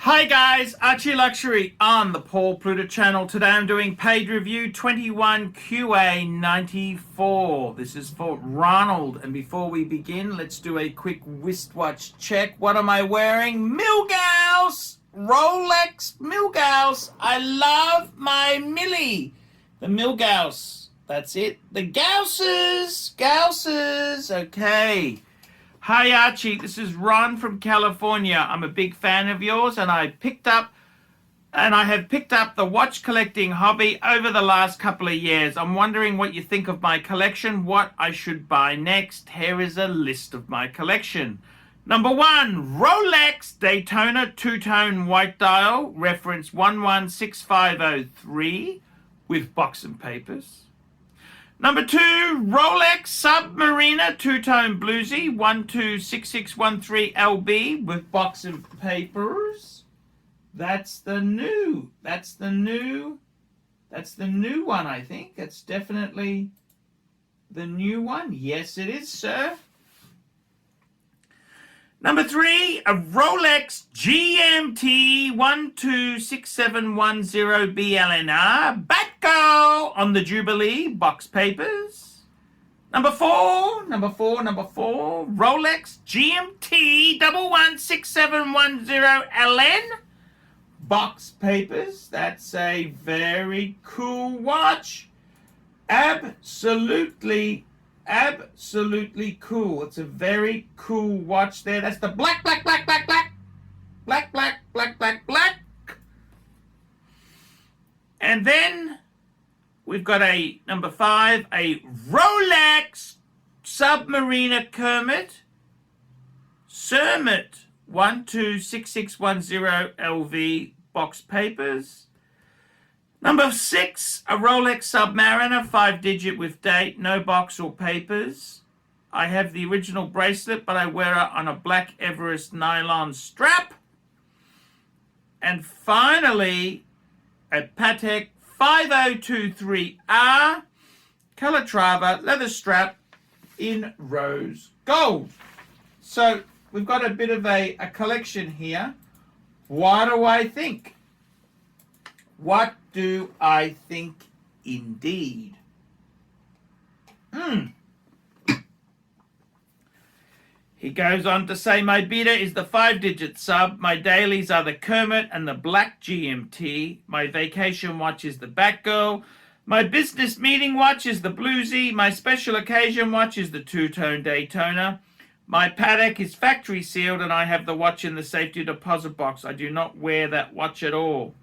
Hi guys, ArchieLuxury on the Pluta channel. Today I'm doing paid review 21QA94. This is for Ronald. And before we begin, let's do a quick wristwatch check. What am I wearing? Milgauss! Rolex Milgauss. I love my Millie. The Milgauss. That's it. The Gausses. Okay. Hi Archie, this is Ron from California. I'm a big fan of yours and I have picked up the watch collecting hobby over the last couple of years. I'm wondering what you think of my collection, what I should buy next. Here is a list of my collection. Number 1, Rolex Daytona two-tone white dial, reference 116503 with box and papers. Number 2, Rolex Submariner two-tone bluesy 126613 LB with box and papers. That's the new one, I think. That's definitely the new one. Yes, it is, sir. Number 3, a Rolex GMT 126710 BLNR Batgirl on the Jubilee box papers. Number 4, Rolex GMT 116710 LN box papers. That's a very cool watch. Absolutely cool. It's a very cool watch there. That's the black. And then we've got a number 5, a Rolex Submariner Cermet 126610 LV box papers. Number 6, a Rolex Submariner 5-digit with date, no box or papers. I have the original bracelet, but I wear it on a black Everest nylon strap. And finally, a Patek 5023R Calatrava leather strap in rose gold. So we've got a bit of a collection here. What do I think? What do I think indeed? He goes on to say, my beta is the 5-digit sub. My dailies are the Kermit and the black GMT. My vacation watch is the Batgirl. My business meeting watch is the Bluesy. My special occasion watch is the two-tone Daytona. My Patek is factory sealed and I have the watch in the safety deposit box. I do not wear that watch at all.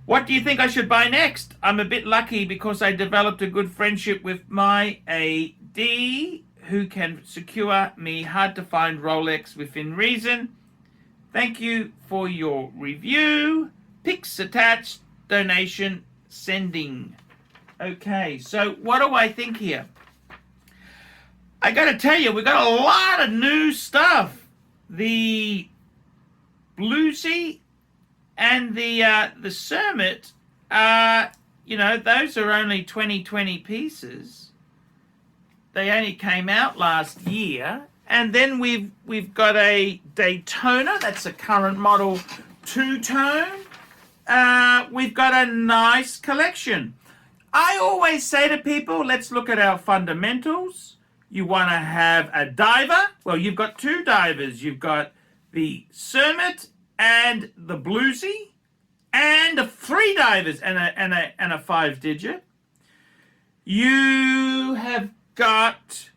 What do you think I should buy next? I'm a bit lucky because I developed a good friendship with my AD who can secure me hard-to-find Rolex within reason. Thank you for your review. Pics attached, donation sending. Okay, so what do I think here? I got to tell you, we got a lot of new stuff. The Bluesy and the Cermet, those are only 2020 pieces. They only came out last year. And then we've got a Daytona. That's a current model two-tone. We've got a nice collection. I always say to people, let's look at our fundamentals. You want to have a diver. Well, you've got two divers. You've got the Cermet and the Bluesy, and 3 divers and a 5-digit. You've got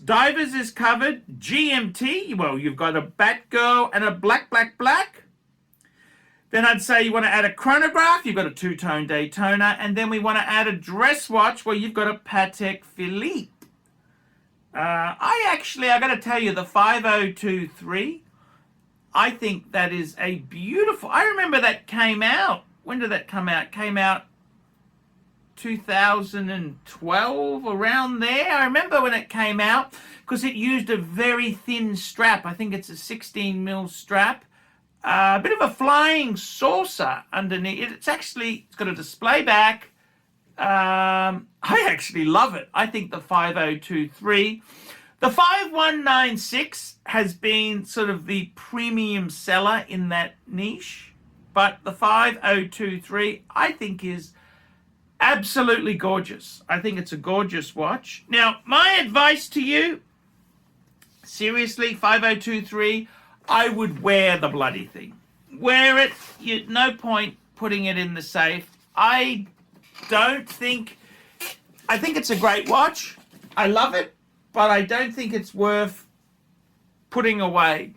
divers is covered. GMT, well, you've got a Batgirl and a black. Then I'd say you want to add a chronograph. You've got a two-tone Daytona, and then we want to add a dress watch. Well, you've got a Patek Philippe. I got to tell you, the 5023. I think that is a beautiful... I remember that came out. When did that come out? It came out 2012, around there. I remember when it came out because it used a very thin strap. I think it's a 16mm strap. A bit of a flying saucer underneath. It's got a display back. I actually love it. I think the 5023. The 5196 has been sort of the premium seller in that niche, but the 5023 I think is absolutely gorgeous. I think it's a gorgeous watch. Now, my advice to you, seriously, 5023, I would wear the bloody thing. Wear it. No point putting it in the safe. I think it's a great watch. I love it, but I don't think it's worth putting away.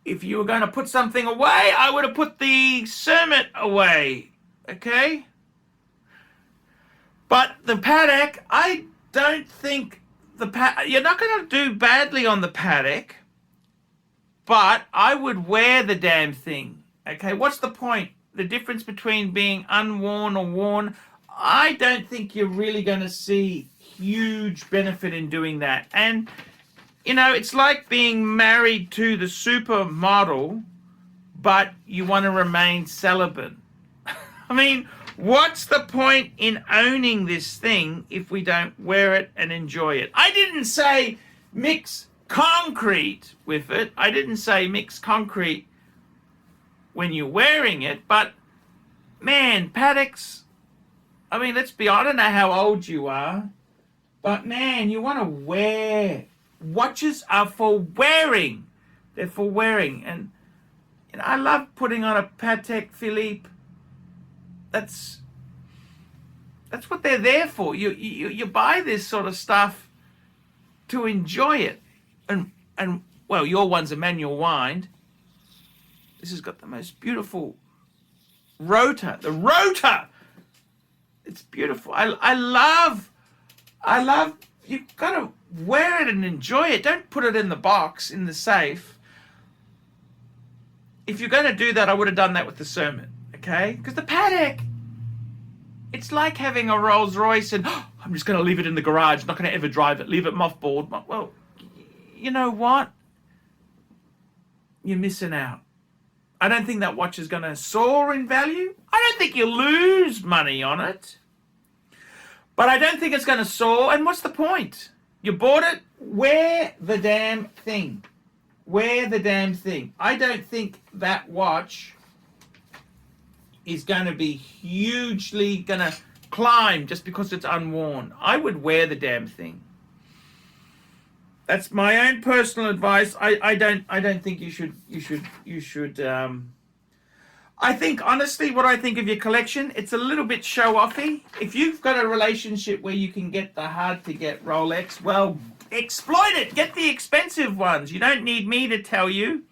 If you were going to put something away, I would have put the Cermet away. Okay? But the Patek, I don't think you're not going to do badly on the Patek, but I would wear the damn thing. Okay? What's the point? The difference between being unworn or worn, I don't think you're really going to see huge benefit in doing that. And, it's like being married to the supermodel, but you want to remain celibate. I mean, what's the point in owning this thing if we don't wear it and enjoy it? I didn't say mix concrete with it. I didn't say mix concrete when you're wearing it, but man, Pateks, I mean, let's be honest, I don't know how old you are, but man, you want to wear. Watches are for wearing. They're for wearing. And I love putting on a Patek Philippe. That's what they're there for. You buy this sort of stuff to enjoy it. And well, your one's a manual wind. This has got the most beautiful rotor. The rotor! It's beautiful. I love, you've got to wear it and enjoy it. Don't put it in the box, in the safe. If you're going to do that, I would have done that with the Cermet, okay? Because the Patek, it's like having a Rolls Royce and I'm just going to leave it in the garage, not going to ever drive it, leave it mothballed. Well, you know what? You're missing out. I don't think that watch is going to soar in value. I don't think you lose money on it. But I don't think it's going to soar. And what's the point? You bought it, wear the damn thing. Wear the damn thing. I don't think that watch is going to be hugely going to climb just because it's unworn. I would wear the damn thing. That's my own personal advice. I don't think you should. I think, honestly, what I think of your collection, it's a little bit show-offy. If you've got a relationship where you can get the hard-to-get Rolex, well, exploit it. Get the expensive ones. You don't need me to tell you.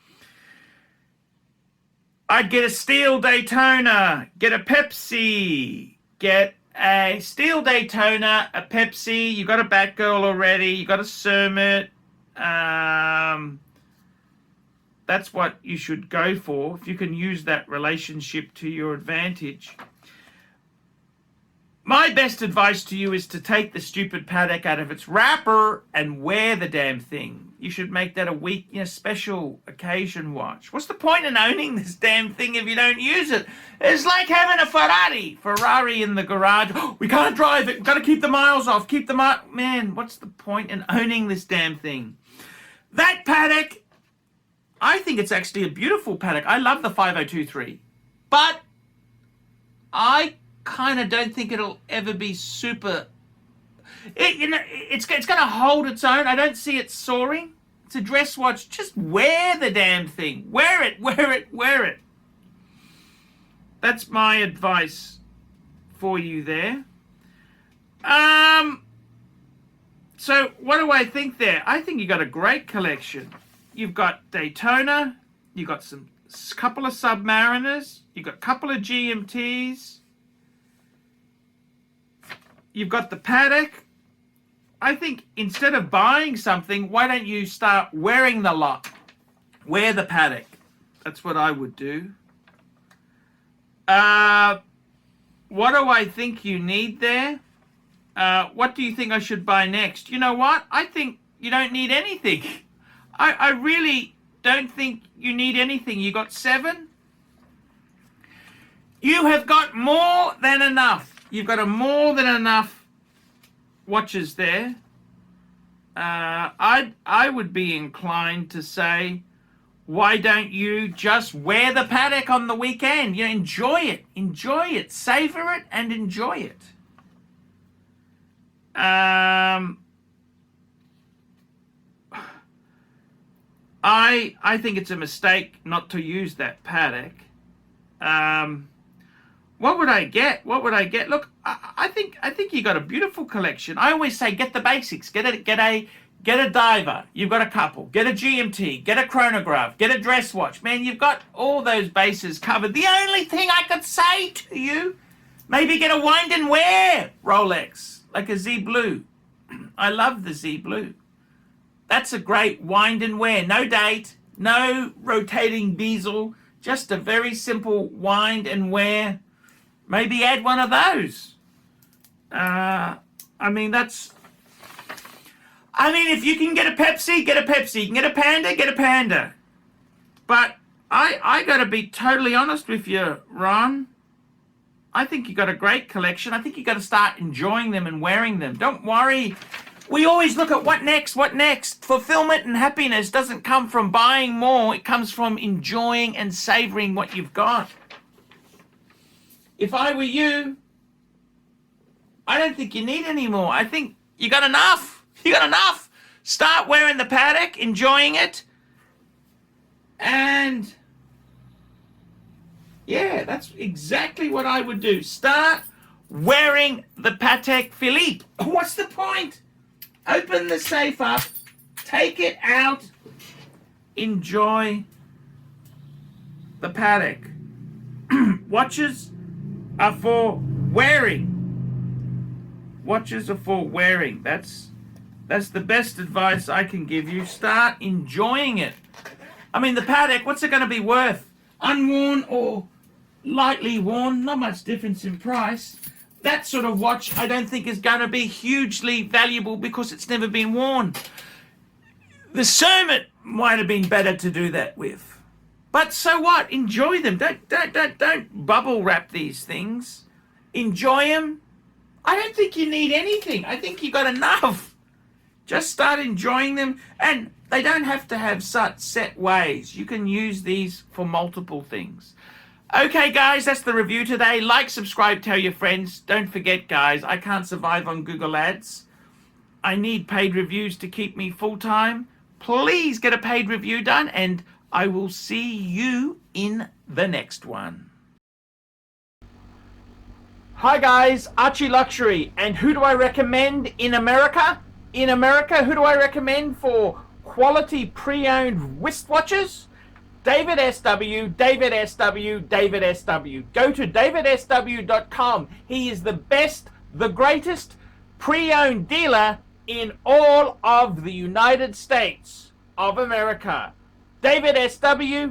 I'd get a steel Daytona, get a Pepsi, get a steel Daytona, a Pepsi. You got a Batgirl already. You got a Cermet. That's what you should go for if you can use that relationship to your advantage. My best advice to you is to take the stupid Patek out of its wrapper and wear the damn thing. You should make that a special occasion watch. What's the point in owning this damn thing if you don't use it? It's like having a Ferrari in the garage. Oh, we can't drive it. We've got to keep the miles off. Man, what's the point in owning this damn thing? That Patek, I think it's actually a beautiful Patek. I love the 5023. But I kind of don't think it'll ever be super. It's going to hold its own. I don't see it soaring. It's a dress watch. Just wear the damn thing. Wear it, wear it, wear it. That's my advice for you there. So what do I think there? I think you got a great collection. You've got Daytona. You've got couple of Submariners. You've got a couple of GMTs. You've got the Patek. I think instead of buying something, why don't you start wearing the lot? Wear the Patek. That's what I would do. What do I think you need there? What do you think I should buy next? You know what? I think you don't need anything. I really don't think you need anything. You got 7? You have got more than enough. You've got a more than enough watches there. I would be inclined to say, why don't you just wear the Patek on the weekend? You know, enjoy it, savor it, and enjoy it. I think it's a mistake not to use that Patek. What would I get? Look, I think you got a beautiful collection. I always say get the basics. Get a diver. You've got a couple. Get a GMT. Get a chronograph. Get a dress watch. Man, you've got all those bases covered. The only thing I could say to you, maybe get a wind and wear Rolex, like a Z Blue. I love the Z Blue. That's a great wind and wear. No date, no rotating bezel, just a very simple wind and wear. Maybe add one of those. If you can get a Pepsi, get a Pepsi. You can get a Panda, get a Panda. But I got to be totally honest with you, Ron. I think you got a great collection. I think you got to start enjoying them and wearing them. Don't worry. We always look at what next. Fulfillment and happiness doesn't come from buying more. It comes from enjoying and savoring what you've got. If I were you, I don't think you need any more. I think you got enough. Start wearing the Patek, enjoying it. And yeah, that's exactly what I would do. Start wearing the Patek Philippe. What's the point? Open the safe up, take it out, enjoy the Patek. Watches are for wearing. That's the best advice I can give you. Start enjoying it. I mean, the Patek, what's it going to be worth? Unworn or lightly worn, not much difference in price. That sort of watch I don't think is going to be hugely valuable because it's never been worn. The Sermon might have been better to do that with. But so what? Enjoy them. Don't bubble wrap these things. Enjoy them. I don't think you need anything. I think you got enough. Just start enjoying them. And they don't have to have such set ways. You can use these for multiple things. Okay, guys, that's the review today. Like, subscribe, tell your friends. Don't forget, guys, I can't survive on Google Ads. I need paid reviews to keep me full-time. Please get a paid review done, and I will see you in the next one. Hi, guys, ArchieLuxury. And who do I recommend in America? In America, who do I recommend for quality pre-owned wristwatches? David SW. Go to davidsw.com. He is the best, the greatest pre-owned dealer in all of the United States of America. David SW.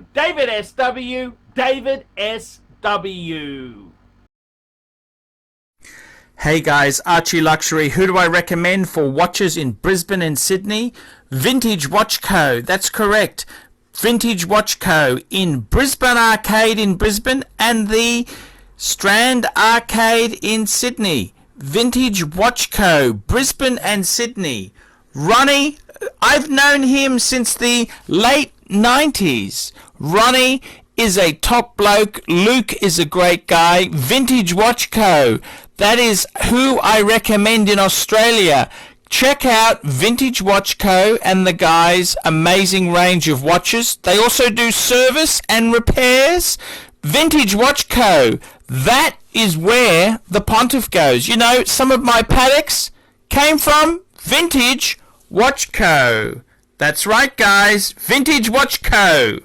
Hey guys, ArchieLuxury. Who do I recommend for watches in Brisbane and Sydney? Vintage Watch Co. That's correct. Vintage Watch Co. in Brisbane Arcade in Brisbane and the Strand Arcade in Sydney. Vintage Watch Co. Brisbane and Sydney. Ronnie, I've known him since the late 90s. Ronnie is a top bloke. Luke is a great guy. Vintage Watch Co. That is who I recommend in Australia. Check out Vintage Watch Co. and the guys' amazing range of watches. They also do service and repairs. Vintage Watch Co. That is where the Pontiff goes. You know, some of my Pateks came from Vintage Watch Co. That's right, guys. Vintage Watch Co.